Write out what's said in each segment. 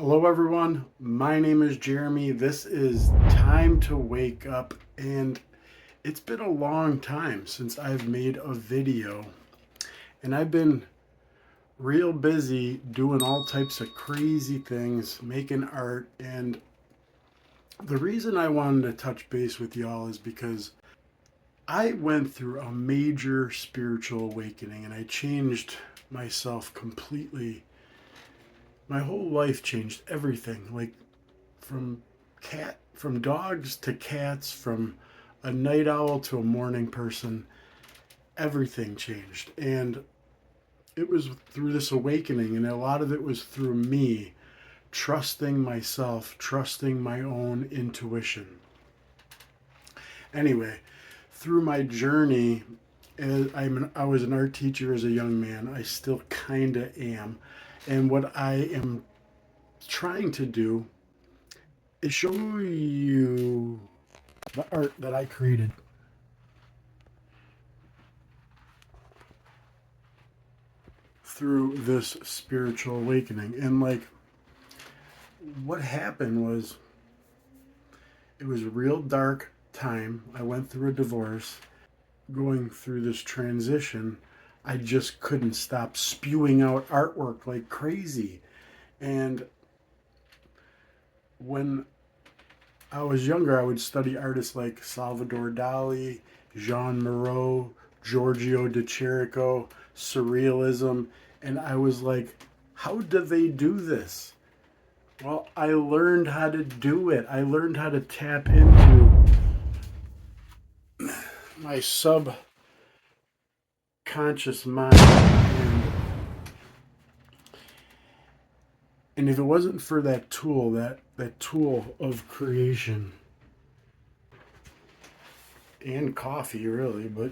Hello, everyone. My name is Jeremy. This is Time to Wake Up, and it's been a long time since I've made a video, and I've been real busy doing all types of crazy things, making art. And the reason I wanted to touch base with y'all is because I went through a major spiritual awakening and I changed myself completely. My whole life changed, everything, like from from dogs to cats, from a night owl to a morning person. Everything changed, and it was through this awakening, and a lot of it was through me trusting myself, trusting my own intuition. Anyway, through my journey, I was an art teacher as a young man. I still kind of am. And what I am trying to do is show you the art that I created through this spiritual awakening. And like what happened was, it was a real dark time. I went through a divorce. Going through this transition, I just couldn't stop spewing out artwork like crazy. And when I was younger, I would study artists like Salvador Dali, Jean Moreau, Giorgio de Chirico, Surrealism, and I was like, how do they do this? Well, I learned how to do it. I learned how to tap into my subconscious mind. And if it wasn't for that tool, that tool of creation, and coffee, really, but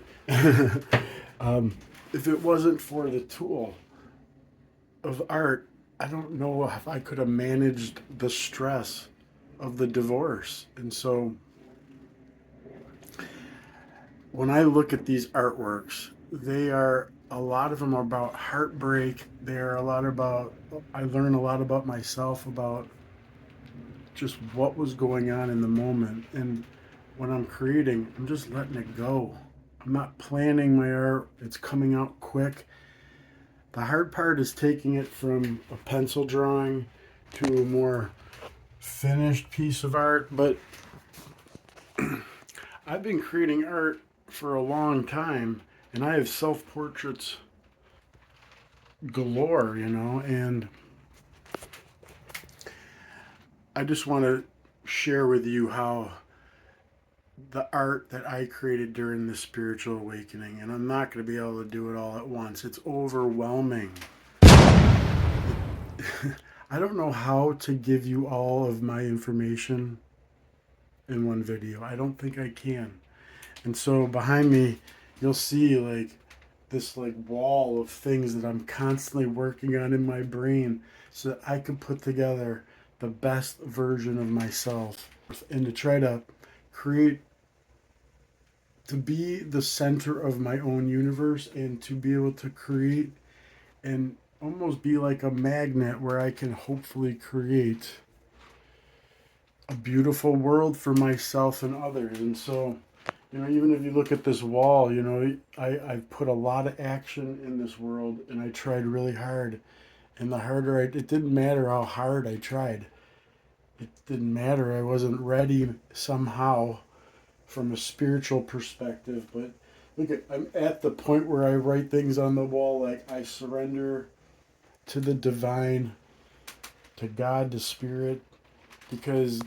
if it wasn't for the tool of art, I don't know if I could have managed the stress of the divorce. And so when I look at these artworks, they are a lot of them are about heartbreak. They are a lot about, I learn a lot about myself, about just what was going on in the moment. And when I'm creating, I'm just letting it go. I'm not planning my art, it's coming out quick. The hard part is taking it from a pencil drawing to a more finished piece of art. But I've been creating art for a long time, and I have self portraits galore, and I just want to share with you how the art that I created during the spiritual awakening, and I'm not going to be able to do it all at once. It's overwhelming. I don't know how to give you all of my information in one video. I don't think I can. And so behind me, you'll see like this like wall of things that I'm constantly working on in my brain so that I can put together the best version of myself and to try to create, to be the center of my own universe, and to be able to create and almost be like a magnet where I can hopefully create a beautiful world for myself and others. And so, even if you look at this wall, I've put a lot of action in this world, and I tried really hard. And the harder it didn't matter how hard I tried. It didn't matter. I wasn't ready somehow from a spiritual perspective. But I'm at the point where I write things on the wall like, I surrender to the divine, to God, to spirit, because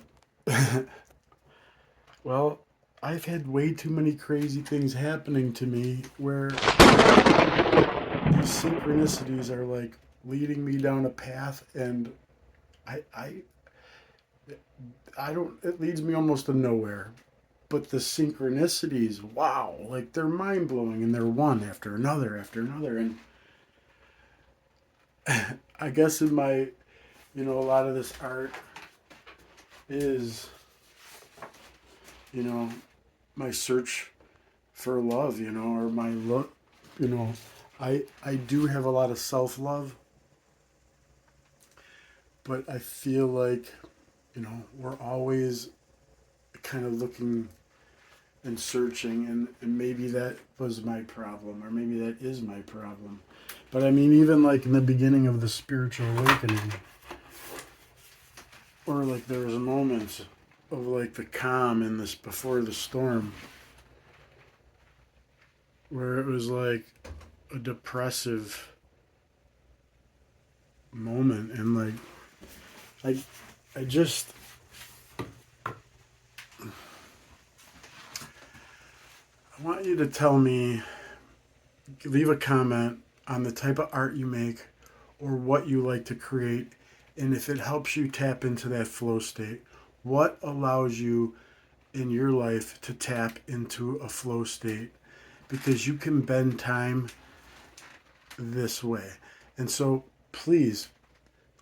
well, I've had way too many crazy things happening to me where these synchronicities are like leading me down a path, and I I I don't, it leads me almost to nowhere. But the synchronicities, wow, like they're mind blowing, and they're one after another. And I guess in my, a lot of this art is, you know, my search for love, or my look, you know, I do have a lot of self love, but I feel like, we're always kind of looking and searching, and maybe that was my problem, or maybe that is my problem. But I mean, even like in the beginning of the spiritual awakening, or like there was moments of like the calm in this before the storm, where it was like a depressive moment, and like I just I want you to tell me, leave a comment on the type of art you make or what you like to create, and if it helps you tap into that flow state. What allows you in your life to tap into a flow state? Because you can bend time this way. And so please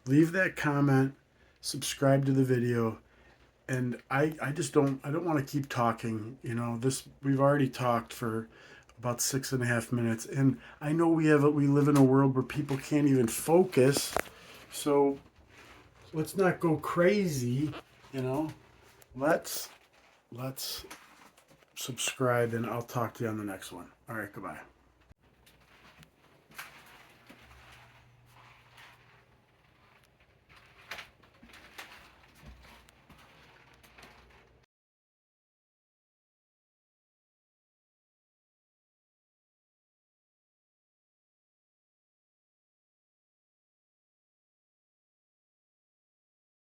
leave that comment, subscribe to the video, and I just I don't want to keep talking. We've already talked for about 6.5 minutes, and I know we live in a world where people can't even focus, so let's not go crazy. Let's let's subscribe, and I'll talk to you on the next one. All right, goodbye.